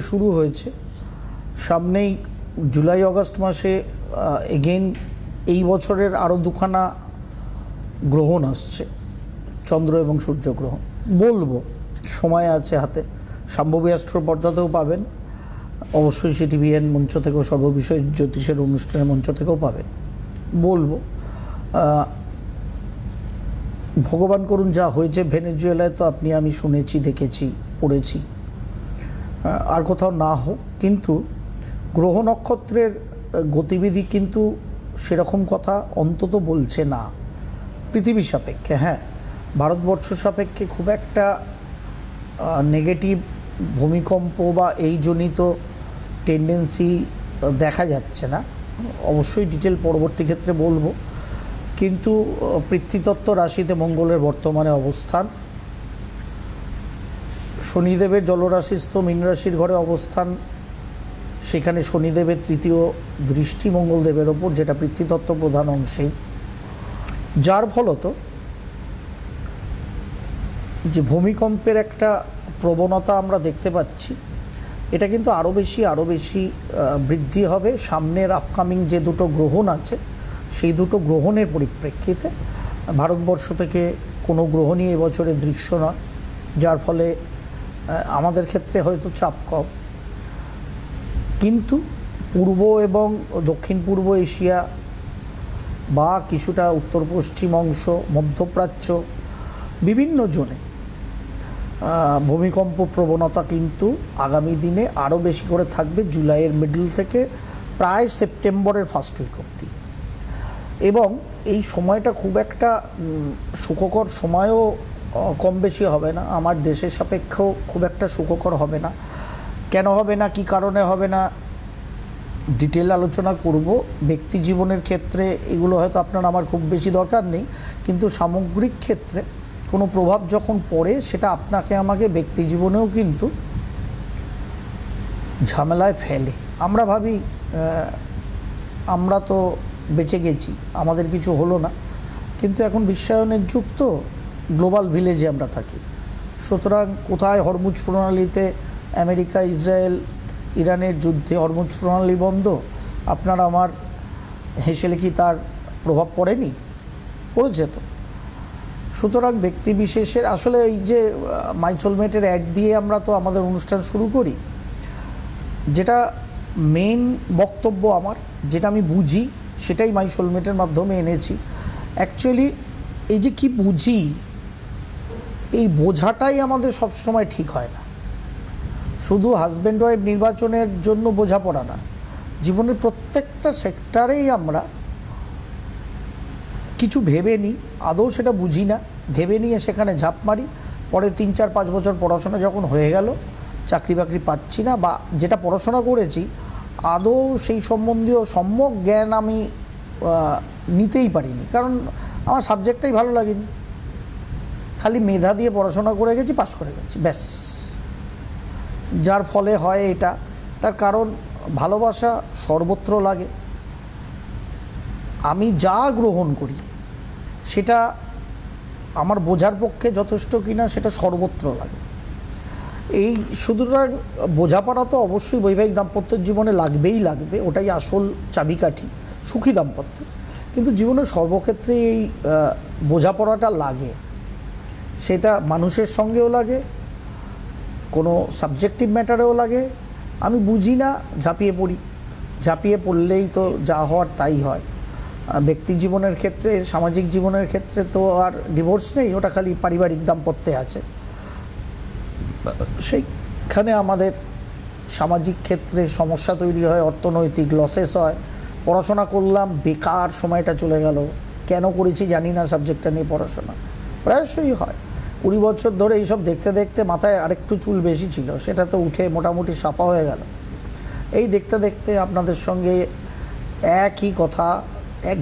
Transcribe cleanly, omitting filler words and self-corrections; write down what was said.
শুরু হয়েছে। সামনেই জুলাই অগাস্ট মাসে এগেইন এই বছরের আরও দুখানা গ্রহণ আসছে, চন্দ্র এবং সূর্য গ্রহণ। বলবো সময় আছে হাতে, শাম্ভবী অ্যাস্ট্রো পর্দাতেও পাবেন, অবশ্যই সিটিভিএন মঞ্চ থেকেও, সর্ববিষয় জ্যোতিষের অনুষ্ঠানের মঞ্চ থেকেও পাবেন। বলবো ভগবান করুন যা হয়েছে ভেনেজুয়েলায়, তো আপনি আমি শুনেছি, দেখেছি, পড়েছি, আর কোথাও না হোক, কিন্তু গ্রহ নক্ষত্রের গতিবিধি কিন্তু সেরকম কথা অন্তত বলছে না পৃথিবী সাপেক্ষে। হ্যাঁ, ভারতবর্ষ সাপেক্ষে খুব একটা নেগেটিভ ভূমিকম্প বা এই জনিত টেন্ডেন্সি দেখা যাচ্ছে না। অবশ্যই ডিটেল পরবর্তী ক্ষেত্রে বলবো, কিন্তু পৃথ্বীতত্ত্ব রাশিতে মঙ্গলের বর্তমানে অবস্থান, শনিদেবের জলরাশিস্থ মীন রাশির ঘরে অবস্থান, সেখানে শনিদেবের তৃতীয় দৃষ্টি মঙ্গলদেবের ওপর, যেটা পৃথ্বীতত্ত্ব প্রধান অংশেই, যার ফলত যে ভূমিকম্পের একটা প্রবণতা আমরা দেখতে পাচ্ছি, এটা কিন্তু আরও বেশি বৃদ্ধি হবে সামনের আপকামিং যে দুটো গ্রহণ আছে, সেই দুটো গ্রহণের পরিপ্রেক্ষিতে। ভারতবর্ষ থেকে কোনো গ্রহণই এবছরে দৃশ্য নয়, যার ফলে আমাদের ক্ষেত্রে হয়তো চাপ কম, কিন্তু পূর্ব এবং দক্ষিণ পূর্ব এশিয়া বা কিছুটা উত্তর পশ্চিম অংশ, মধ্যপ্রাচ্য, বিভিন্ন জোনে ভূমিকম্প প্রবণতা কিন্তু আগামী দিনে আরও বেশি করে থাকবে, জুলাইয়ের মিডল থেকে প্রায় সেপ্টেম্বরের ফার্স্ট উইক অবধি। এবং এই সময়টা খুব একটা সুখকর সময়ও কম বেশি হবে না, আমার দেশের সাপেক্ষেও খুব একটা সুখকর হবে না। কেন হবে না, কী কারণে হবে না, ডিটেল আলোচনা করব। ব্যক্তি জীবনের ক্ষেত্রে এগুলো হয়তো আপনার আমার খুব বেশি দরকার নেই, কিন্তু সামগ্রিক ক্ষেত্রে কোনো প্রভাব যখন পড়ে, সেটা আপনাকে আমাকে ব্যক্তি জীবনেও কিন্তু ঝামেলায় ফেলে। আমরা ভাবি আমরা তো বেঁচে গেছি, আমাদের কিছু হলো না, কিন্তু এখন বিশ্বায়নের যুগ, তো গ্লোবাল ভিলেজে আমরা থাকি। সুতরাং কোথায় হরমুজ প্রণালীতে আমেরিকা, ইসরায়েল, ইরানের যুদ্ধে হরমুজ প্রণালী বন্ধ, আপনার আমার হেসেলে কি তার প্রভাব পড়েনি? পড়েছে তো। সুতরাং ব্যক্তি বিশেষের আসলে এই যে মাই সোলমেটের অ্যাড দিয়ে আমরা তো আমাদের অনুষ্ঠান শুরু করি, যেটা মেন বক্তব্য আমার, যেটা আমি বুঝি, সেটাই মাই সোলমেটের মাধ্যমে এনেছি। অ্যাকচুয়ালি এই যে কি বুঝি, এই বোঝাটাই আমাদের সবসময় ঠিক হয় না। শুধু হাজব্যান্ড ওয়াইফ নির্বাচনের জন্য বোঝাপড়া না, জীবনের প্রত্যেকটা সেক্টরেই আমরা কিছু ভেবে নিই, আদৌ সেটা বুঝি না, ভেবে নিয়ে সেখানে ঝাঁপ মারি। পরে 3-4-5 বছর পড়াশোনা যখন হয়ে গেল, চাকরি বাকরি পাচ্ছি না, বা যেটা পড়াশোনা করেছি আদৌ সেই সম্বন্ধীয় সম্যক জ্ঞান আমি নিতেই পারিনি, কারণ আমার সাবজেক্টটাই ভালো লাগেনি। খালি মেধা দিয়ে পড়াশোনা করে গেছি, পাশ করে গেছি, ব্যাস। যার ফলে হয় এটা, তার কারণ ভালোবাসা সর্বত্র লাগে। আমি যা গ্রহণ করি সেটা আমার বোঝার পক্ষে যথেষ্ট কিনা, সেটা সর্বত্র লাগে। এই সুতরাং বোঝাপড়া তো অবশ্যই বৈবাহিক দাম্পত্যের জীবনে লাগবে, ওটাই আসল চাবিকাঠি সুখী দাম্পত্যের। কিন্তু জীবনের সর্বক্ষেত্রে এই বোঝাপড়াটা লাগে, সেটা মানুষের সঙ্গেও লাগে, কোনো সাবজেক্টিভ ম্যাটারেও লাগে। আমি বুঝি না, ঝাঁপিয়ে পড়লেই তো যা হওয়ার তাই হয়। ব্যক্তি জীবনের ক্ষেত্রে, সামাজিক জীবনের ক্ষেত্রে তো আর ডিভোর্স নেই, ওটা খালি পারিবারিক দাম্পত্যে আছে। সেইখানে আমাদের সামাজিক ক্ষেত্রে সমস্যা তৈরি হয়, অর্থনৈতিক লসেস হয়। পড়াশোনা করলাম, বেকার সময়টা চলে গেল, কেন করেছি জানি না, সাবজেক্টটা নিয়ে পড়াশোনা প্রায়শই হয়। 20 বছর ধরে এইসব দেখতে দেখতে মাথায় আরেকটু চুল বেশি ছিল, সেটা তো উঠে মোটামুটি সাফা হয়ে গেল। এই দেখতে দেখতে আপনাদের সঙ্গে একই কথা, এক